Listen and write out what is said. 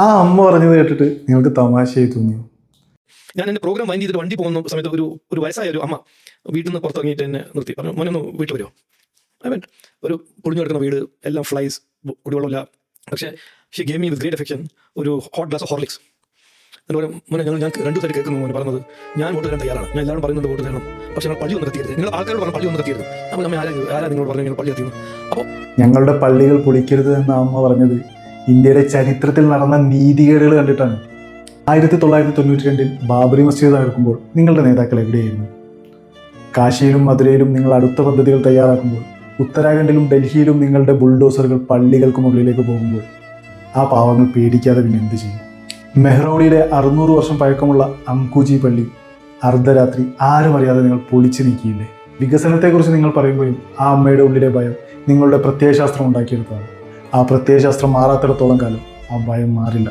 ആ അമ്മ പറഞ്ഞത് കേട്ടിട്ട് നിങ്ങൾക്ക് തമാശയായി തോന്നിയോ? ഞാൻ എൻ്റെ പ്രോഗ്രാം വൈൻഡ് ചെയ്തിട്ട് വണ്ടി പോകുന്ന സമയത്ത് ഒരു വയസ്സായ ഒരു അമ്മ വീട്ടിൽ നിന്ന് പുറത്തിറങ്ങിയിട്ട് എന്നെ നിർത്തി പറഞ്ഞു, മോനൊന്ന് വീട്ടിൽ വരുമോ? അവൻ ഒരു പൊളിഞ്ഞു കിടക്കുന്ന വീട്, എല്ലാം ഫ്ലൈസ്, കുടിവെള്ളമില്ല. പക്ഷേ Xi gave me with great affection ഒരു ഹോട്ട് ഗ്ലാസ് ഓഫ് ഹോർലിക്സ്. എന്ന് പറയും, മോനെ ഞാൻ 2 സൈഡ് കേൾക്കുന്നു മോനെ പറഞ്ഞത്, ഞാൻ വോട്ട് തരാൻ തയ്യാറാണ്, ഞാൻ എല്ലാവരും പറയുന്നത് വോട്ട് തരണം, പക്ഷേ ഞങ്ങൾ പള്ളി ഒന്ന് കത്തിയത്, നിങ്ങൾ ആൾക്കാരോട് പറഞ്ഞു പള്ളി ഒന്ന് കത്തിയത്. അപ്പോൾ നമ്മൾ ആരാ നിങ്ങളോട് പറഞ്ഞു നിങ്ങൾ പള്ളി കത്തിയെന്ന്? അപ്പോൾ ഞങ്ങളുടെ പള്ളികൾ പൊളിക്കരുത് എന്ന അമ്മ പറഞ്ഞത് ഇന്ത്യയുടെ ചരിത്രത്തിൽ നടന്ന നീതികേടുകൾ കണ്ടിട്ടാണ്. 1992 ബാബറി മസ്ജിദ് തകർക്കുമ്പോൾ നിങ്ങളുടെ നേതാക്കൾ എവിടെയായിരുന്നു? കാശിയിലും മധുരയിലും നിങ്ങൾ അടുത്ത പദ്ധതികൾ തയ്യാറാക്കുമ്പോൾ, ഉത്തരാഖണ്ഡിലും ഡൽഹിയിലും നിങ്ങളുടെ ബുൾഡോസറുകൾ പള്ളികൾക്ക് മുകളിലേക്ക് പോകുമ്പോൾ ആ പാവങ്ങൾ പേടിക്കാതെ പിന്നെ എന്ത് ചെയ്യും? മെഹ്റൗളിയിലെ 600 വർഷം പഴക്കമുള്ള അങ്കുജി പള്ളി അർദ്ധരാത്രി ആരും അറിയാതെ നിങ്ങൾ പൊളിച്ചു നീക്കിയില്ലേ? വികസനത്തെക്കുറിച്ച് നിങ്ങൾ പറയുമ്പോഴും ആ അമ്മയുടെ ഉള്ളിലെ ഭയം നിങ്ങളുടെ പ്രത്യയശാസ്ത്രം ഉണ്ടാക്കിയെടുത്തതാണ്. ആ പ്രത്യയശാസ്ത്രം മാറാത്തിടത്തോളം കാലം ആ ഭയം മാറില്ല.